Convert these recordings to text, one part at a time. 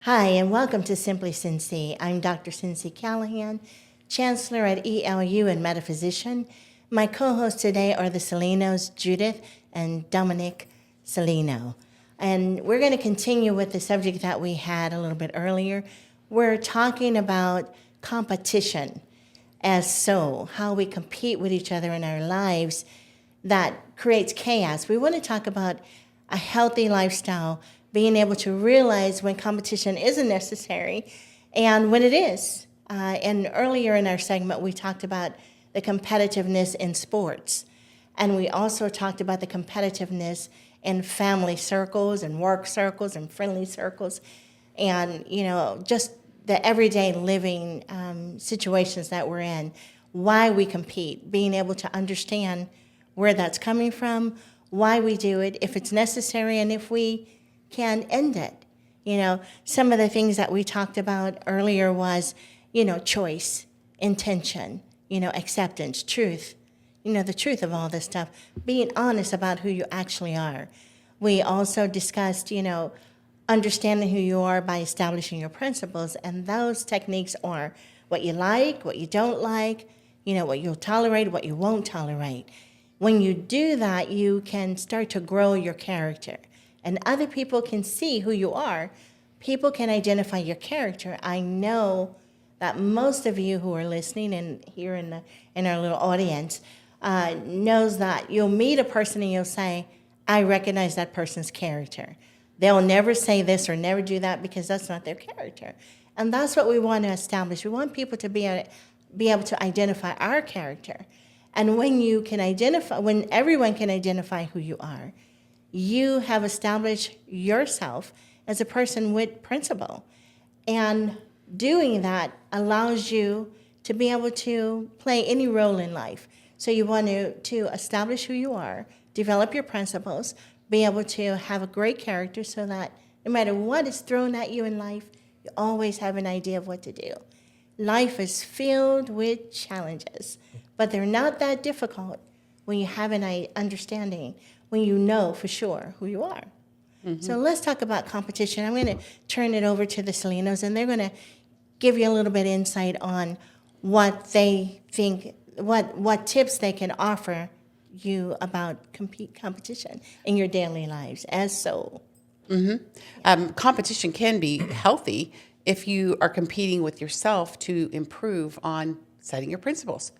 Hi, and welcome to Simply Sincee. I'm Dr. Sincee Callahan, Chancellor at ELU and metaphysician. My co-hosts today are the Salinos, Judith and Dominic Salino. And we're going to continue with the subject that we had a little bit earlier. We're talking about competition how we compete with each other in our lives that creates chaos. We want to talk about a healthy lifestyle, being able to realize when competition isn't necessary and when it is. And earlier in our segment, we talked about the competitiveness in sports. And we also talked about the competitiveness in family circles and work circles and friendly circles and, just the everyday living situations that we're in, why we compete, being able to understand where that's coming from, why we do it, if it's necessary, and if we can end it. Some of the things that we talked about earlier was, choice, intention, acceptance, truth, the truth of all this stuff, being honest about who you actually are. We also discussed, understanding who you are by establishing your principles, and those techniques are what you like, what you don't like, what you'll tolerate, what you won't tolerate. When you do that, you can start to grow your character, and other people can see who you are. People can identify your character. I know that most of you who are listening and here in our little audience knows that you'll meet a person and you'll say, I recognize that person's character. They'll never say this or never do that because that's not their character. And that's what we want to establish. We want people to be able to identify our character. And when everyone can identify who you are, you have established yourself as a person with principle. And doing that allows you to be able to play any role in life. So you want to establish who you are, develop your principles, be able to have a great character so that no matter what is thrown at you in life, you always have an idea of what to do. Life is filled with challenges, but they're not that difficult when you have an understanding, when you know for sure who you are. Mm-hmm. So let's talk about competition. I'm going to turn it over to the Salinos, and they're going to give you a little bit of insight on what they think, what tips they can offer you about competition in your daily lives as so. Mm-hmm. Competition can be healthy if you are competing with yourself to improve on setting your principles.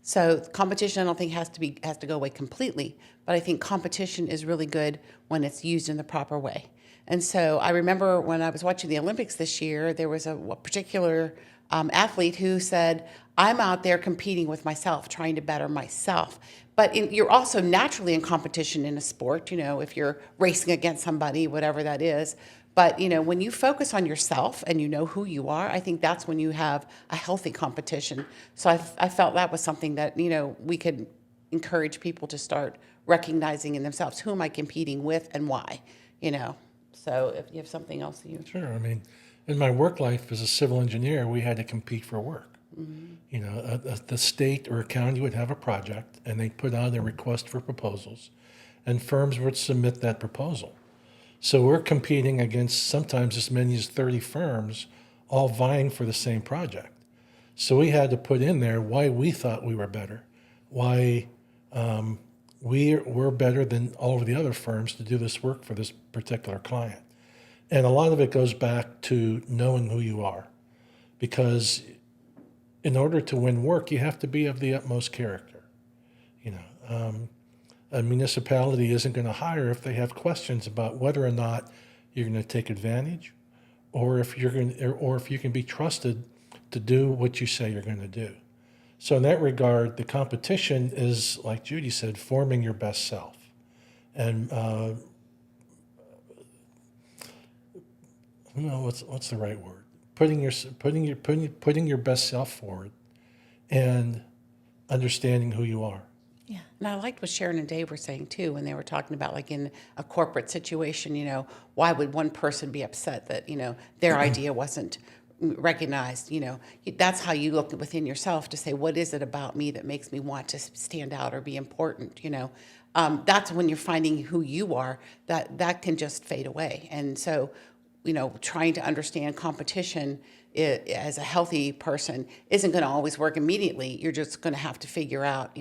So competition, I don't think has to go away completely, but I think competition is really good when it's used in the proper way. And so I remember when I was watching the Olympics this year, there was a particular athlete who said, I'm out there competing with myself, trying to better myself. But you're also naturally in competition in a sport, if you're racing against somebody, whatever that is. But, when you focus on yourself and you know who you are, I think that's when you have a healthy competition. So I felt that was something that, we could encourage people to start recognizing in themselves. Who am I competing with and why? So if you have something else that you... Sure. I mean, in my work life as a civil engineer, we had to compete for work. Mm-hmm. The state or a county would have a project, and they'd put out a request for proposals, and firms would submit that proposal. So we're competing against sometimes as many as 30 firms, all vying for the same project. So we had to put in there why we thought we were better, why we're better than all of the other firms to do this work for this particular client. And a lot of it goes back to knowing who you are, because in order to win work, you have to be of the utmost character. A municipality isn't going to hire if they have questions about whether or not you're going to take advantage, or if you can be trusted to do what you say you're going to do. So in that regard, the competition is, like Judy said, forming your best self, and what's the right word? Putting your best self forward, and understanding who you are. Yeah. And I liked what Sharon and Dave were saying too, when they were talking about, like, in a corporate situation, why would one person be upset that, their idea wasn't recognized? That's how you look within yourself to say, what is it about me that makes me want to stand out or be important? That's when you're finding who you are, that can just fade away. And so trying to understand competition as a healthy person isn't going to always work immediately. You're just going to have to figure out,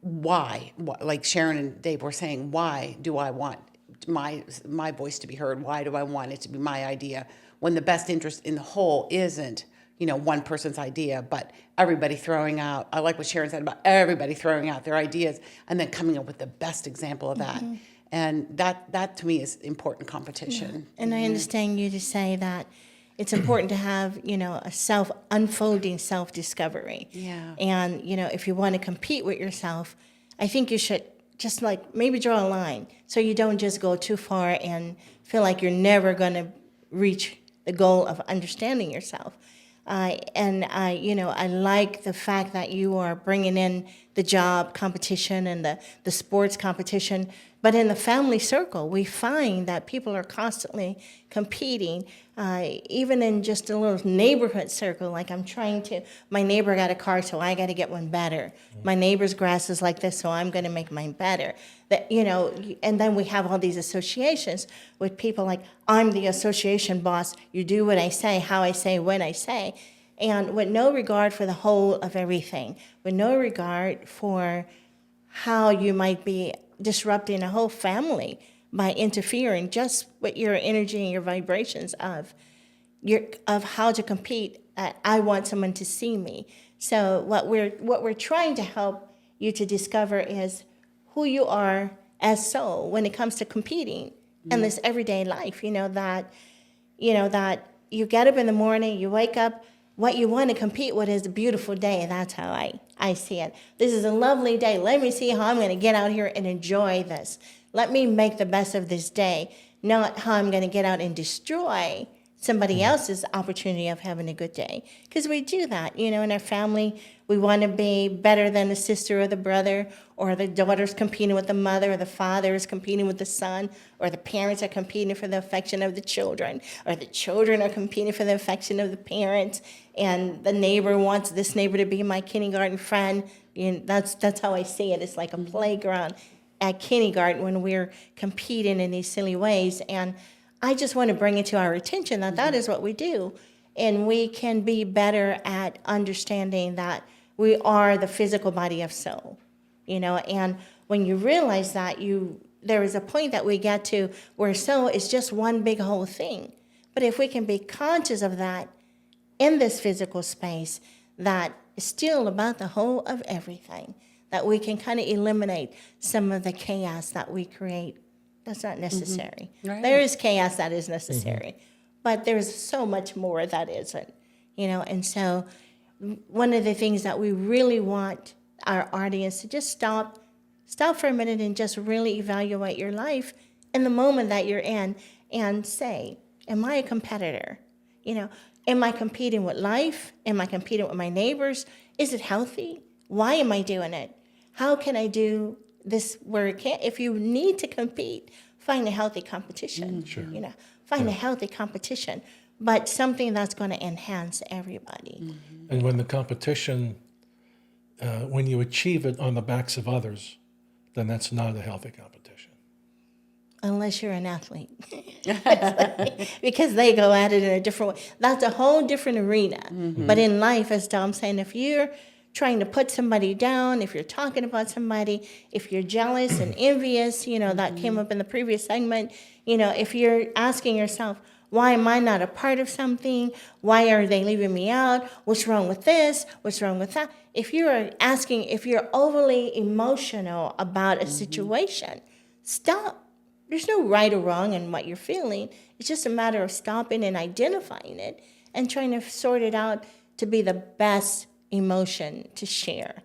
why, like Sharon and Dave were saying, why do I want my voice to be heard? Why do I want it to be my idea? When the best interest in the whole isn't, one person's idea, but everybody throwing out, I like what Sharon said about everybody throwing out their ideas and then coming up with the best example of that. Mm-hmm. And that to me is important competition. Yeah. And I understand you to say that it's important to have, a unfolding self-discovery. Yeah. And, if you want to compete with yourself, I think you should just maybe draw a line so you don't just go too far and feel like you're never going to reach the goal of understanding yourself. I like the fact that you are bringing in the job competition and the sports competition. But in the family circle, we find that people are constantly competing, even in just a little neighborhood circle. Like my neighbor got a car, so I got to get one better. My neighbor's grass is like this, so I'm going to make mine better. And then we have all these associations with people like, I'm the association boss. You do what I say, how I say, when I say. And with no regard for the whole of everything, with no regard for how you might be disrupting a whole family by interfering just with your energy and your vibrations of how to compete. I want someone to see me. So what we're trying to help you to discover is who you are as soul when it comes to competing in this everyday life. That you get up in the morning, you wake up. What you want to compete with is a beautiful day. That's how I see it. This is a lovely day. Let me see how I'm going to get out here and enjoy this. Let me make the best of this day, not how I'm going to get out and destroy somebody else's opportunity of having a good day. Because we do that, in our family. We want to be better than the sister or the brother, or the daughter's competing with the mother, or the father is competing with the son, or the parents are competing for the affection of the children, or the children are competing for the affection of the parents, and the neighbor wants this neighbor to be my kindergarten friend. That's how I see it. It's like a playground at kindergarten when we're competing in these silly ways. And I just want to bring it to our attention that is what we do. And we can be better at understanding that we are the physical body of soul, and when you realize that, there is a point that we get to where soul is just one big whole thing. But if we can be conscious of that in this physical space, that is still about the whole of everything, that we can kind of eliminate some of the chaos that we create. That's not necessary. Mm-hmm. Right. There is chaos that is necessary, but there's so much more that isn't, and so one of the things that we really want our audience to just stop for a minute and just really evaluate your life in the moment that you're in and say, am I a competitor? Am I competing with life? Am I competing with my neighbors? Is it healthy? Why am I doing it? How can I do this where it can't? If you need to compete, find a healthy competition. Sure. Find a healthy competition, but something that's going to enhance everybody. Mm-hmm. And when the competition, when you achieve it on the backs of others, then that's not a healthy competition. Unless you're an athlete. Because they go at it in a different way. That's a whole different arena. Mm-hmm. But in life, as Dom's saying, if you're trying to put somebody down, if you're talking about somebody, if you're jealous and envious, that came up in the previous segment, if you're asking yourself, why am I not a part of something? Why are they leaving me out? What's wrong with this? What's wrong with that? If you're overly emotional about a situation, stop. There's no right or wrong in what you're feeling. It's just a matter of stopping and identifying it and trying to sort it out to be the best emotion to share.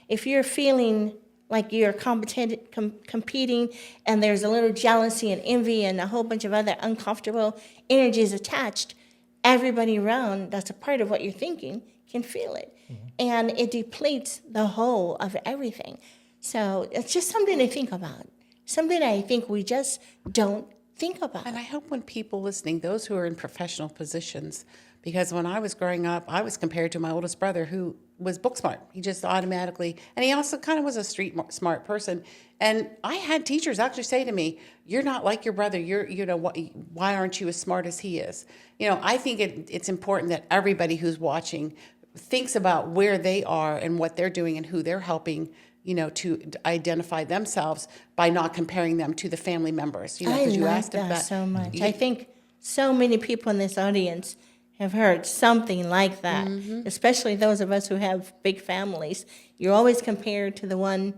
If you're feeling like you're competing and there's a little jealousy and envy and a whole bunch of other uncomfortable energies attached, everybody around that's a part of what you're thinking can feel it. Mm-hmm. And it depletes the whole of everything. So it's just something to think about. Something I think we just don't think about. And I hope when people listening, those who are in professional positions, because when I was growing up, I was compared to my oldest brother who was book smart. He just automatically, and he also kind of was a street smart person. And I had teachers actually say to me, "You're not like your brother. Why aren't you as smart as he is?" I think it's important that everybody who's watching thinks about where they are and what they're doing and who they're helping, to identify themselves by not comparing them to the family members. I Because you like asked that about so much. I think so many people in this audience have heard something like that, especially those of us who have big families. You're always compared to the one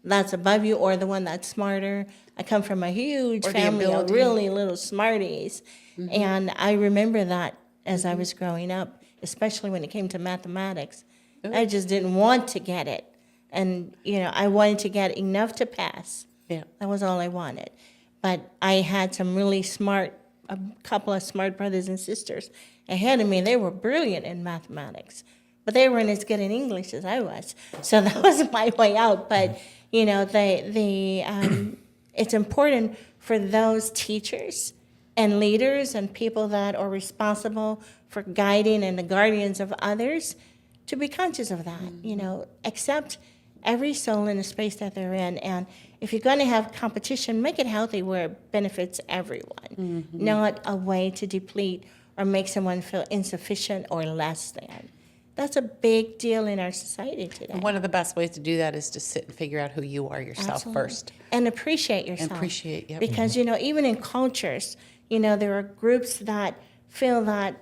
that's above you or the one that's smarter. I come from a huge Or the family of ability. really little smarties, and I remember that as I was growing up, especially when it came to mathematics. I just didn't want to get it. And, I wanted to get enough to pass. Yeah. That was all I wanted. But I had some really a couple of smart brothers and sisters ahead of me. They were brilliant in mathematics, but they weren't as good in English as I was. So that was my way out. But, it's important for those teachers and leaders and people that are responsible for guiding and the guardians of others to be conscious of that, accept every soul in the space that they're in. And if you're going to have competition, make it healthy where it benefits everyone, not a way to deplete or make someone feel insufficient or less than. That's a big deal in our society today. And one of the best ways to do that is to sit and figure out who you are yourself Absolutely. first. And appreciate yourself. And appreciate, yep. Because, even in cultures, there are groups that feel that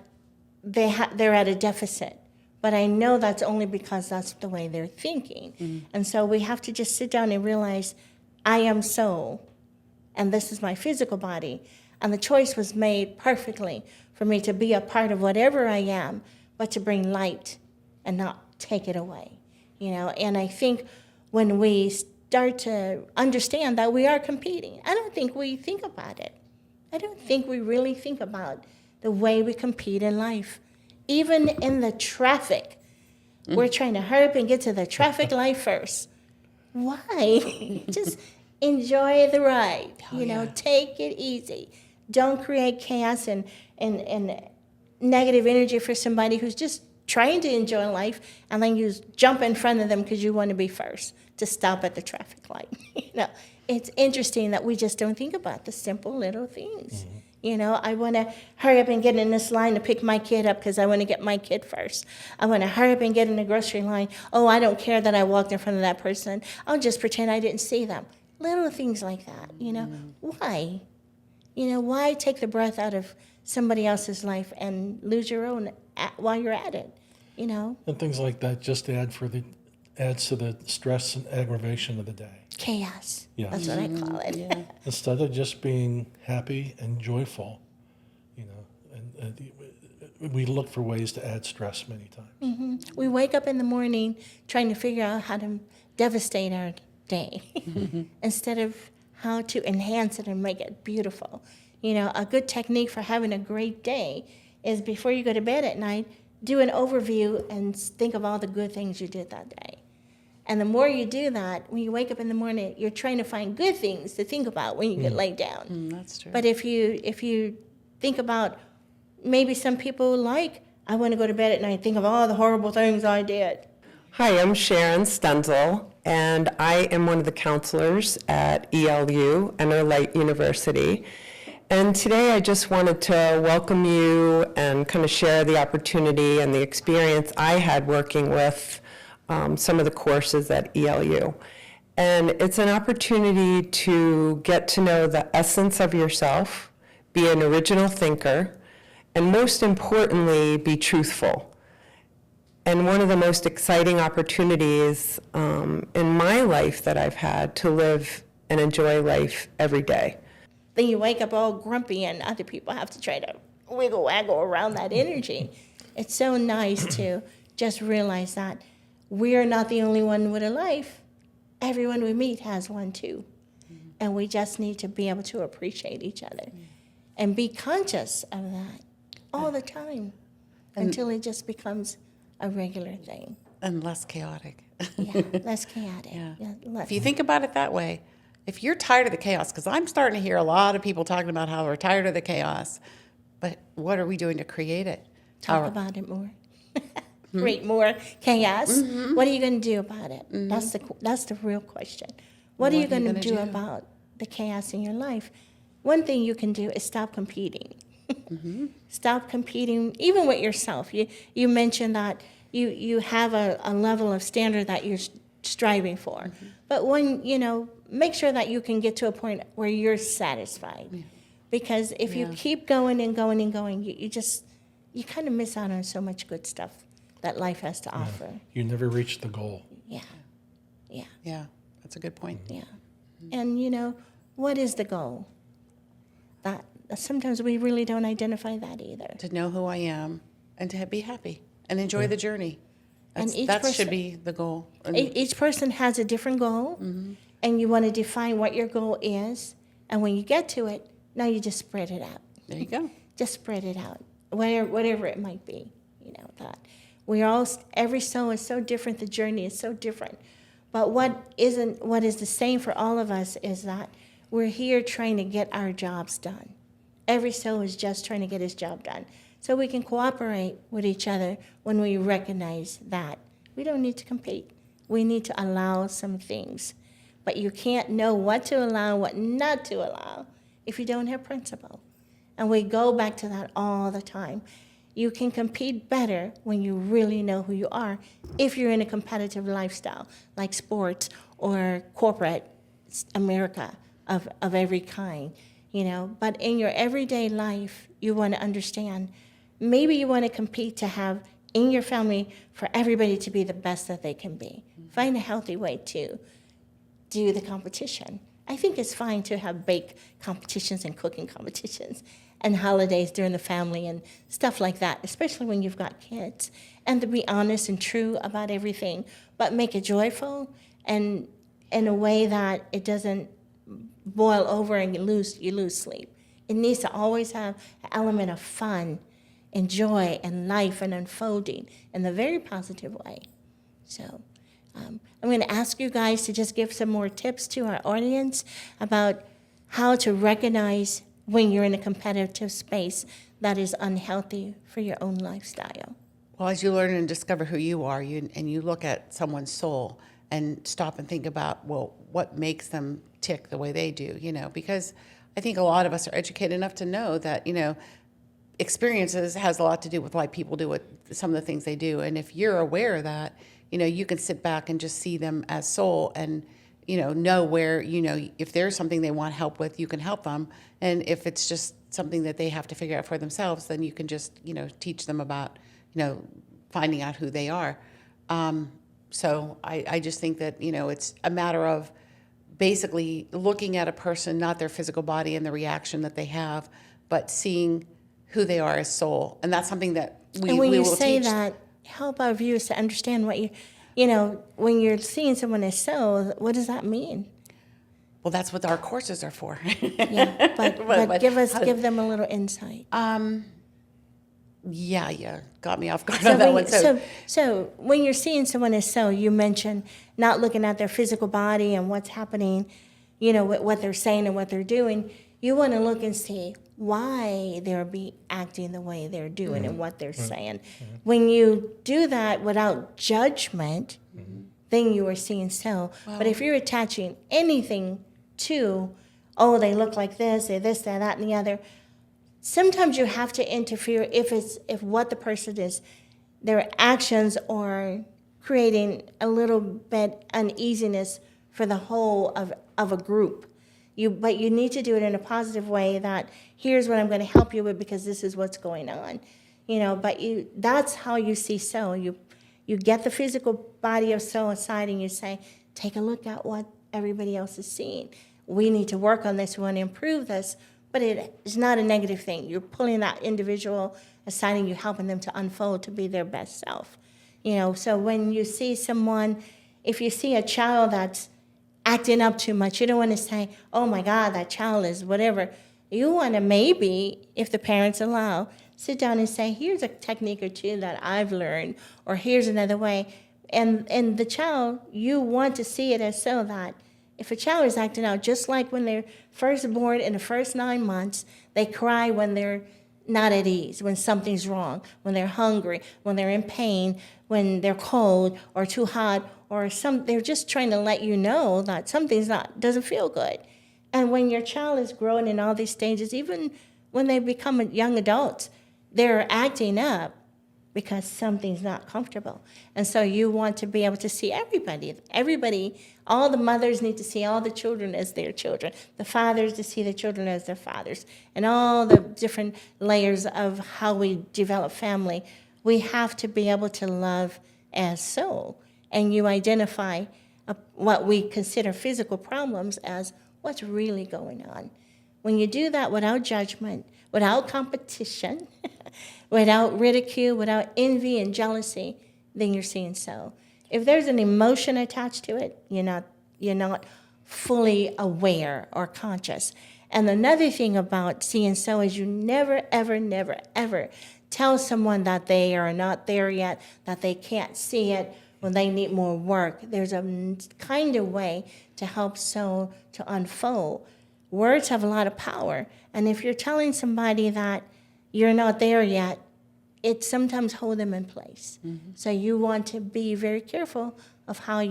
they're at a deficit. But I know that's only because that's the way they're thinking. And so we have to just sit down and realize I am soul, and this is my physical body. And the choice was made perfectly for me to be a part of whatever I am, but to bring light and not take it away. And I think when we start to understand that we are competing, I don't think we think about it. I don't think we really think about the way we compete in life. Even in the traffic, we're trying to hurry up and get to the traffic light first. Why? Just enjoy the ride. Take it easy. Don't create chaos and negative energy for somebody who's just trying to enjoy life, and then you jump in front of them because you want to be first to stop at the traffic light. It's interesting that we just don't think about the simple little things. I want to hurry up and get in this line to pick my kid up because I want to get my kid first. I want to hurry up and get in the grocery line. Oh, I don't care that I walked in front of that person. I'll just pretend I didn't see them. Little things like that, Why? Why take the breath out of somebody else's life and lose your own while you're at it, And things like that just adds to the stress and aggravation of the day. Chaos. Yes. That's what I call it. Yeah. Instead of just being happy and joyful, and we look for ways to add stress many times. We wake up in the morning trying to figure out how to devastate our day instead of how to enhance it and make it beautiful. A good technique for having a great day is before you go to bed at night, do an overview and think of all the good things you did that day. And the more you do that, when you wake up in the morning, you're trying to find good things to think about when you get laid down. That's true. But if you think about, maybe some people I want to go to bed at night, think of all the horrible things I did. Hi, I'm Sharon Stenzel, and I am one of the counselors at ELU, Enterlight University. And today I just wanted to welcome you and kind of share the opportunity and the experience I had working with some of the courses at ELU. And it's an opportunity to get to know the essence of yourself, be an original thinker, and most importantly, be truthful. And one of the most exciting opportunities in my life that I've had to live and enjoy life every day. Then you wake up all grumpy and other people have to try to wiggle around that energy. It's so nice to just realize that we're not the only one with a life. Everyone we meet has one too. And we just need to be able to appreciate each other and be conscious of that all the time until it just becomes a regular thing. And less chaotic. Yeah, less chaotic. Yeah. Less. If you think about it that way, if you're tired of the chaos, because I'm starting to hear a lot of people talking about how we're tired of the chaos, but what are we doing to create it? Talk about it more. create more chaos. What are you going to do about it? That's the real question. What are you going to do about the chaos in your life? One thing you can do is stop competing. Stop competing, even with yourself. You mentioned that you have a level of standard that you're striving for. But make sure that you can get to a point where you're satisfied. Yeah. Because if you keep going and going and going, you kind of miss out on so much good stuff that life has to offer. You never reach the goal. Yeah. Yeah, that's a good point. Yeah. And what is the goal? That sometimes we really don't identify that either. To know who I am and to be happy and enjoy the journey. That should be the goal. Each person has a different goal, and you want to define what your goal is. And when you get to it, now you just spread it out. There you go. Just spread it out, whatever it might be. That every soul is so different. The journey is so different. But what is the same for all of us is that we're here trying to get our jobs done. Every soul is just trying to get his job done. So we can cooperate with each other when we recognize that. We don't need to compete. We need to allow some things. But you can't know what to allow, what not to allow, if you don't have principle. And we go back to that all the time. You can compete better when you really know who you are if you're in a competitive lifestyle, like sports or corporate America of every kind. But in your everyday life, you want to understand, maybe you want to compete to have in your family for everybody to be the best that they can be. Find a healthy way to do the competition. I think it's fine to have bake competitions and cooking competitions and holidays during the family and stuff like that, especially when you've got kids. And to be honest and true about everything, but make it joyful and in a way that it doesn't boil over and you lose sleep. It needs to always have an element of fun and joy and life and unfolding in a very positive way. So I'm going to ask you guys to just give some more tips to our audience about how to recognize when you're in a competitive space that is unhealthy for your own lifestyle. Well, as you learn and discover who you are, and you look at someone's soul and stop and think about, well, what makes them tick the way they do, because I think a lot of us are educated enough to know that, experiences has a lot to do with why people do some of the things they do. And if you're aware of that, you can sit back and just see them as soul and, know where, if there's something they want help with, you can help them. And if it's just something that they have to figure out for themselves, then you can just, teach them about, finding out who they are. So I just think that, it's a matter of basically looking at a person, not their physical body and the reaction that they have, but seeing who they are as soul. And that's something that we will teach. And when you say that, help our viewers to understand what when you're seeing someone as soul, what does that mean? Well, that's what our courses are for. Yeah, but give them a little insight. Yeah, got me off guard on that one. So when you're seeing someone as soul, you mentioned not looking at their physical body and what's happening, what they're saying and what they're doing. You want to look and see why they're acting the way they're doing and what they're saying. When you do that without judgment, then you are seeing soul. Wow. But if you're attaching anything to, they look like this, or this, that, and the other, sometimes you have to interfere if what the person is, their actions are creating a little bit uneasiness for the whole of a group. But you need to do it in a positive way that here's what I'm going to help you with because this is what's going on. But that's how you see soul. You get the physical body of soul aside and you say, take a look at what everybody else is seeing. We need to work on this. We want to improve this. But it is not a negative thing. You're pulling that individual aside and you're helping them to unfold to be their best self. So when you see someone, if you see a child that's acting up too much, you don't want to say, oh my God, that child is whatever. You want to maybe, if the parents allow, sit down and say, here's a technique or two that I've learned, or here's another way. And the child, you want to see it as so that if a child is acting out, just like when they're first born in the first 9 months, they cry when they're not at ease, when something's wrong, when they're hungry, when they're in pain, when they're cold or too hot, or they're just trying to let you know that something's doesn't feel good. And when your child is growing in all these stages, even when they become young adults, they're acting up because something's not comfortable. And so you want to be able to see everybody, all the mothers need to see all the children as their children, the fathers to see the children as their fathers, and all the different layers of how we develop family. We have to be able to love as soul. And you identify what we consider physical problems as what's really going on. When you do that without judgment, without competition, without ridicule, without envy and jealousy, then you're seeing soul. If there's an emotion attached to it, you're not fully aware or conscious. And another thing about seeing soul is you never, ever, never, ever tell someone that they are not there yet, that they can't see it, when they need more work. There's a kind of way to help soul to unfold. Words have a lot of power. And if you're telling somebody that you're not there yet, it sometimes hold them in place. Mm-hmm. So you want to be very careful of how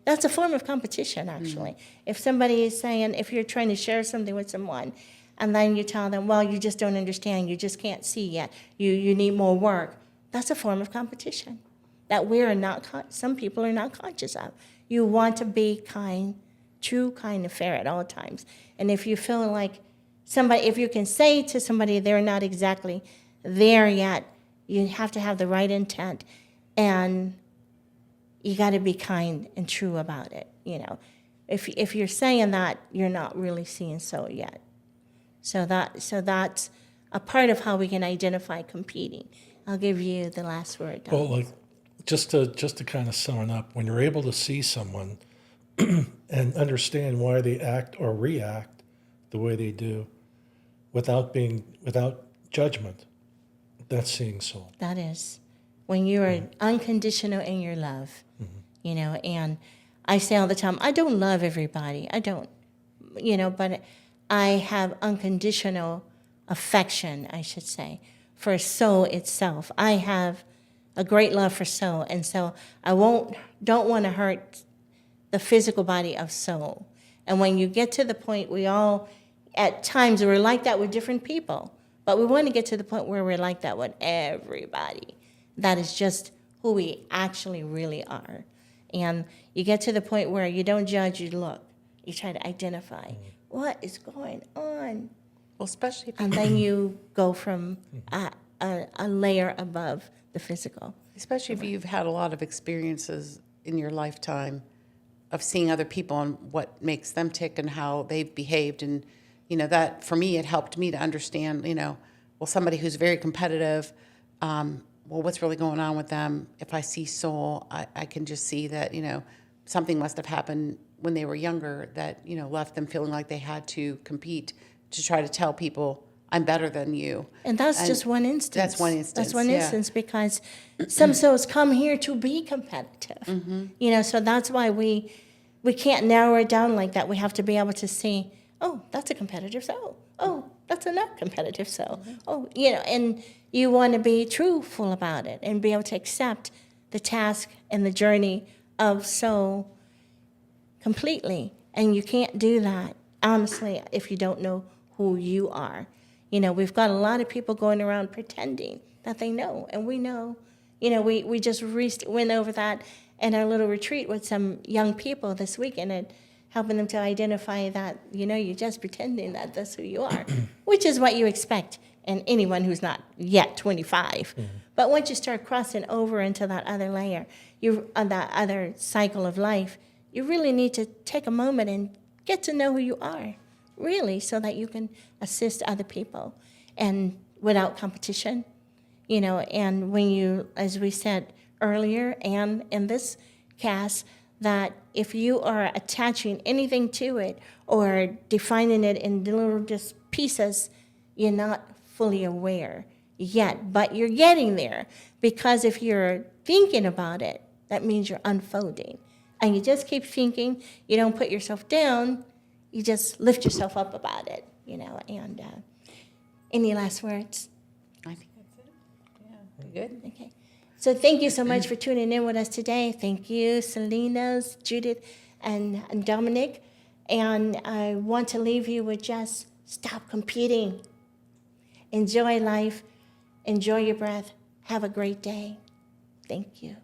that's a form of competition, actually. Mm-hmm. If somebody is saying, if you're trying to share something with someone, and then you tell them, well, you just don't understand, you just can't see yet, you need more work, that's a form of competition that some people are not conscious of. You want to be kind, true, kind, and fair at all times. And if you feel like if you can say to somebody they're not exactly there yet, you have to have the right intent, and you got to be kind and true about it. If you're saying that, you're not really seeing so yet. So that's a part of how we can identify competing. I'll give you the last word, Don. Well, just to kind of sum it up, when you're able to see someone and understand why they act or react the way they do without judgment, that's seeing soul. That is. When you are unconditional in your love, and I say all the time, I don't love everybody. I don't, but I have unconditional affection, I should say, for soul itself. I have a great love for soul, and so I don't want to hurt the physical body of soul. And when you get to the point, at times we're like that with different people, but we want to get to the point where we're like that with everybody. That is just who we actually really are. And you get to the point where you don't judge, you look. You try to identify what is going on. Well, especially and then you go from a layer above the physical. Especially if you've had a lot of experiences in your lifetime of seeing other people and what makes them tick and how they've behaved. And, that for me, it helped me to understand, somebody who's very competitive, what's really going on with them? If I see soul, I can just see that, something must have happened when they were younger that, left them feeling like they had to compete to try to tell people, I'm better than you. And that's just one instance. That's one instance. That's one instance because some souls come here to be competitive. Mm-hmm. So that's why we can't narrow it down like that. We have to be able to see, oh, that's a competitive soul. Oh, that's a not competitive soul. Mm-hmm. Oh, and you want to be truthful about it and be able to accept the task and the journey of soul completely. And you can't do that, honestly, if you don't know who you are. We've got a lot of people going around pretending that they know, and we know. We just went over that in our little retreat with some young people this weekend and helping them to identify that, you're just pretending that that's who you are, which is what you expect in anyone who's not yet 25. Mm-hmm. But once you start crossing over into that other layer, that other cycle of life, you really need to take a moment and get to know who you are, really, so that you can assist other people and without competition, and when you, as we said earlier and in this cast, that if you are attaching anything to it or defining it in little just pieces, you're not fully aware yet, but you're getting there, because if you're thinking about it, that means you're unfolding. And you just keep thinking, you don't put yourself down, you just lift yourself up about it, and any last words? I think that's it. Yeah, good. Okay. So thank you so much for tuning in with us today. Thank you, Selena's, Judith, and Dominic. And I want to leave you with just stop competing. Enjoy life. Enjoy your breath. Have a great day. Thank you.